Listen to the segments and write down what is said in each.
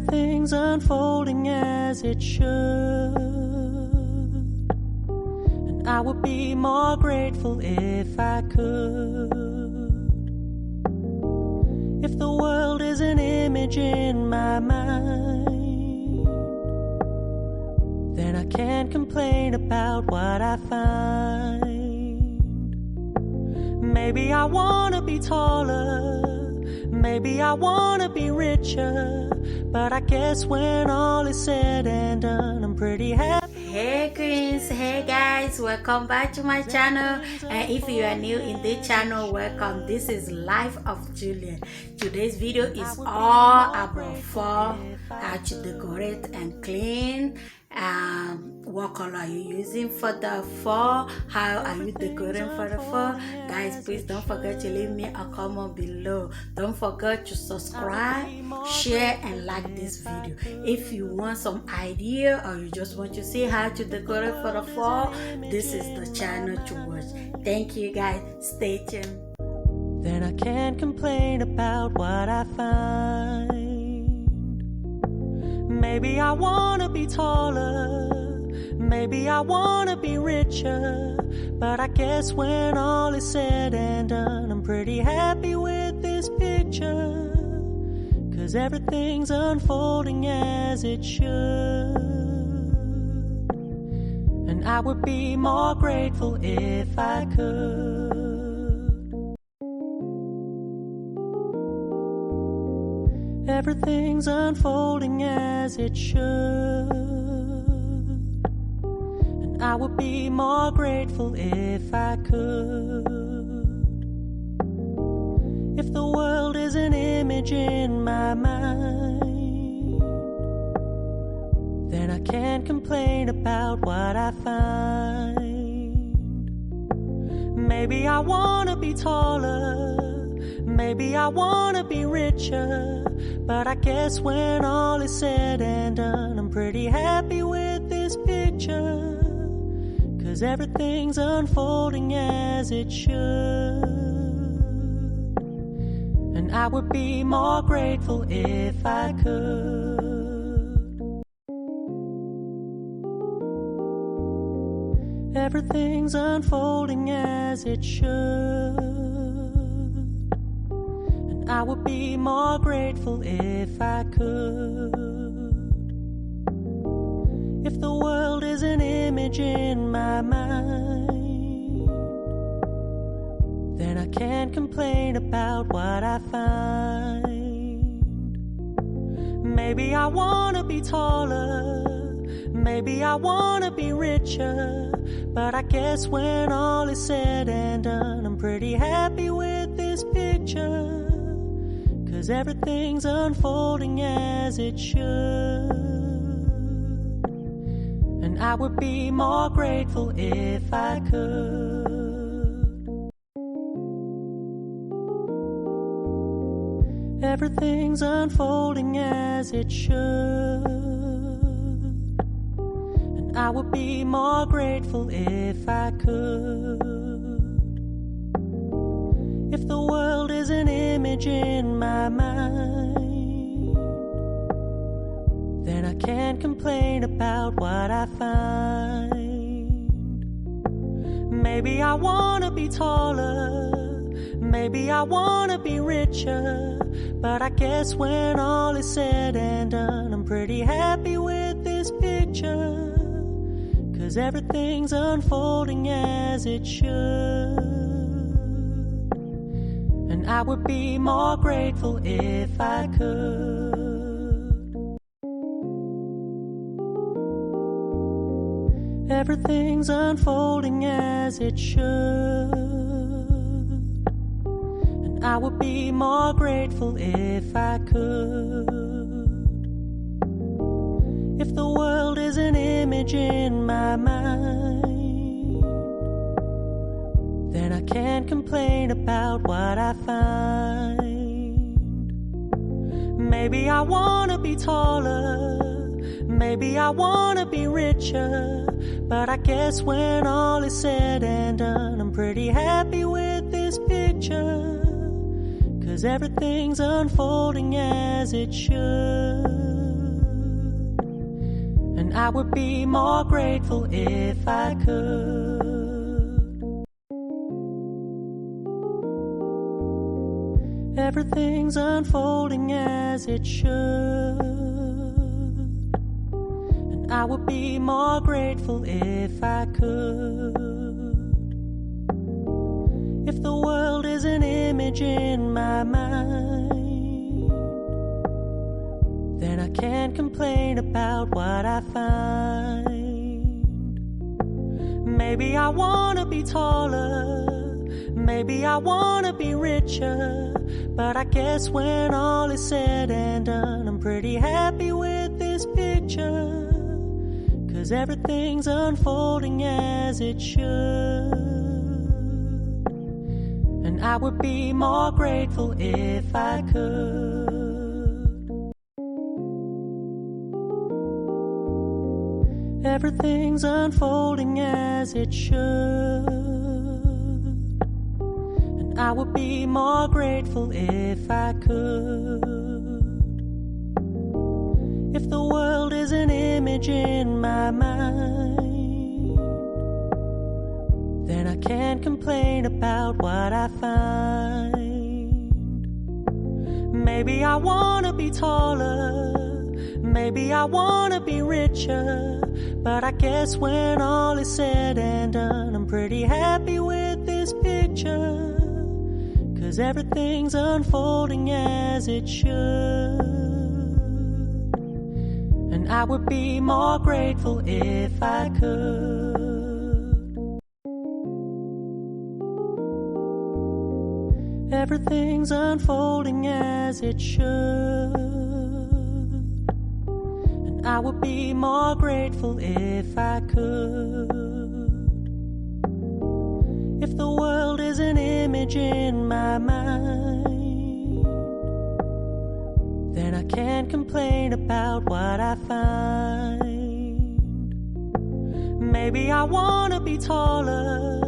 everything's unfolding as it should. And I would be more grateful if I could. If the world is an image in my mind, then I can't complain about what I find. Maybe I wanna be taller, maybe I wanna be richer, but I guess when all is said and done, I'm pretty happy. Hey queens, hey guys, welcome back to my channel. And if you are new in this channel, welcome. This is Life of Julian. Today's video is all about fall, how to decorate and clean. What color are you using for the fall? How are you decorating for the fall? Guys, please don't forget to leave me a comment below. Don't forget to subscribe, share and like this video. If you want some idea or you just want to see how to decorate for the fall, this is the channel to watch. Thank you guys, stay tuned. Then I can't complain about what I find. Maybe I wanna be taller, maybe I wanna be richer, but I guess when all is said and done, I'm pretty happy with this picture, 'cause everything's unfolding as it should. And I would be more grateful if I could. Everything's unfolding as it should. And I would be more grateful if I could. If the world is an image in my mind, then I can't complain about what I find. Maybe I wanna be taller, maybe I wanna be richer, but I guess when all is said and done, I'm pretty happy with this picture, 'cause everything's unfolding as it should. And I would be more grateful if I could. Everything's unfolding as it should. I would be more grateful if I could. If the world is an image in my mind, then I can't complain about what I find. Maybe I wanna be taller, maybe I wanna be richer, but I guess when all is said and done, I'm pretty happy with this picture, 'cause everything's unfolding as it should. And I would be more grateful if I could. Everything's unfolding as it should. And I would be more grateful if I could. If the world is an image in my mind, then I can't complain about what I find. Maybe I wanna be taller, maybe I wanna be richer, but I guess when all is said and done, I'm pretty happy with this picture, 'cause everything's unfolding as it should. And I would be more grateful if I could. Everything's unfolding as it should. And I would be more grateful if I could. If the world is an image in my mind, then I can't complain about what I find. Maybe I wanna be taller, maybe I wanna be richer, but I guess when all is said and done, I'm pretty happy with this picture, 'cause everything's unfolding as it should. I would be more grateful if I could. Everything's unfolding as it should, and I would be more grateful if I could. If the world is an image in my mind, then I can't complain about what I find. Maybe I wanna be taller, maybe I wanna be richer, but I guess when all is said and done, I'm pretty happy with this picture, 'cause everything's unfolding as it should. And I would be more grateful if I could. Everything's unfolding as it should, and I would be more grateful if I could. If the world is an image in my mind, then I can't complain about what I find. Maybe I wanna be taller, maybe I wanna be richer, but I guess when all is said and done, I'm pretty happy with this picture, 'cause everything's unfolding as it should. And I would be more grateful if I could. Everything's unfolding as it should, and I would be more grateful if I could. If the world is an image in my mind, then I can't complain about what I find. Maybe I wanna be taller,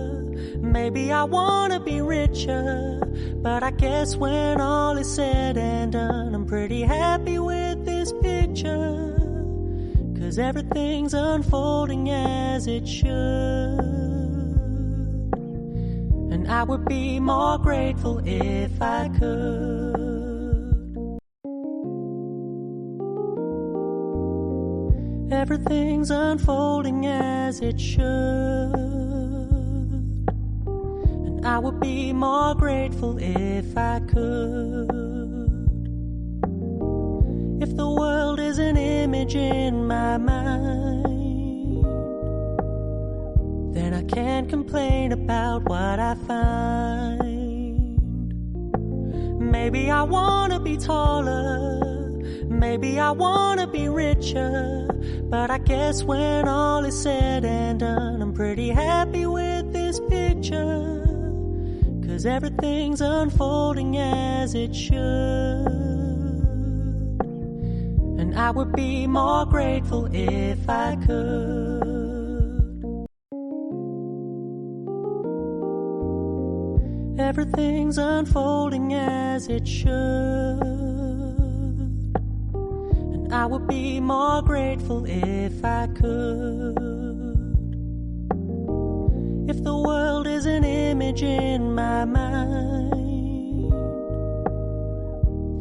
maybe I wanna be richer, but I guess when all is said and done, I'm pretty happy with this picture, 'cause everything's unfolding as it should. And I would be more grateful if I could. Everything's unfolding as it should, I would be more grateful if I could. If the world is an image in my mind, then I can't complain about what I find. Maybe I wanna be taller, maybe I wanna be richer, but I guess when all is said and done, I'm pretty happy with this picture, 'cause everything's unfolding as it should. And I would be more grateful if I could. Everything's unfolding as it should, and I would be more grateful if I could. If the world is an image in my mind,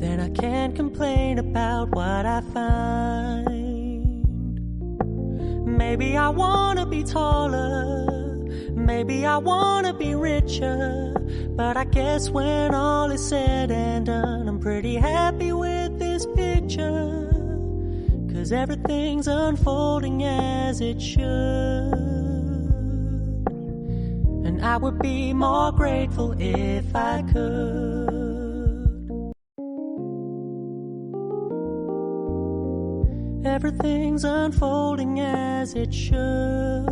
then I can't complain about what I find. Maybe I wanna be taller, maybe I wanna be richer, but I guess when all is said and done, I'm pretty happy with this picture, 'cause everything's unfolding as it should. And I would be more grateful if I could. Everything's unfolding as it should,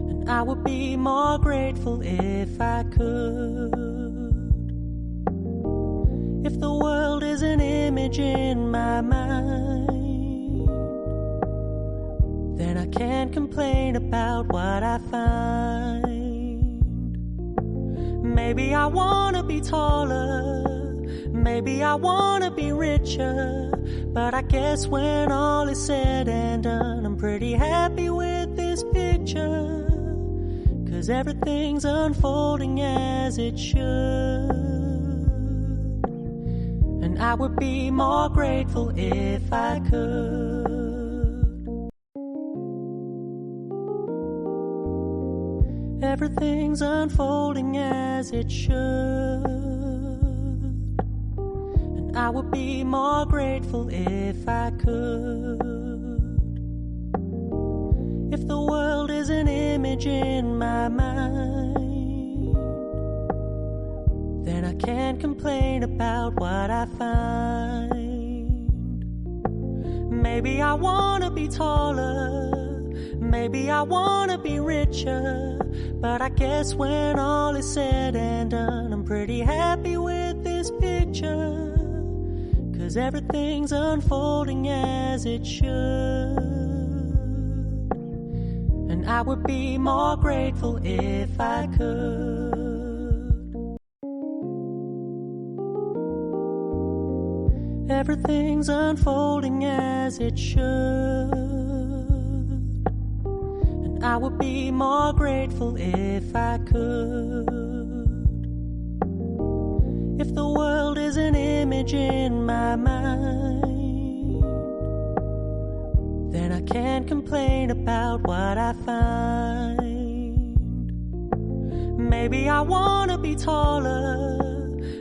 and I would be more grateful if I could. If the world is an image in my mind, then I can't complain about what I find. Maybe I wanna be taller, maybe I wanna be richer, But I guess when all is said and done, I'm pretty happy with this picture, 'cause everything's unfolding as it should. And I would be more grateful if I could. Everything's unfolding as it should. And I would be more grateful if I could. If the world is an image in my mind, then I can't complain about what I find. Maybe I wanna be taller, maybe I wanna be richer, but I guess when all is said and done, I'm pretty happy with this picture, 'cause everything's unfolding as it should. And I would be more grateful if I could. Everything's unfolding as it should. And I would be more grateful if I could. If the world is an image in my mind, then I can't complain about what I find. Maybe I wanna be taller,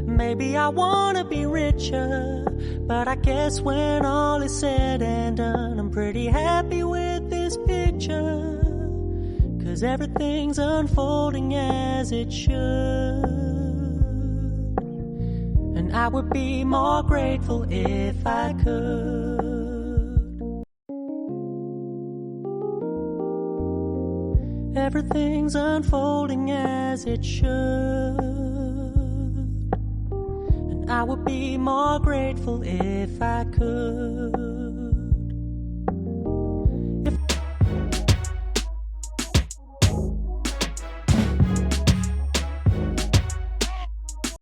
maybe I wanna be richer, but I guess when all is said and done, I'm pretty happy with this picture, 'cause everything's unfolding as it should. And I would be more grateful if I could. Everything's unfolding as it should. And I would be more grateful if I could.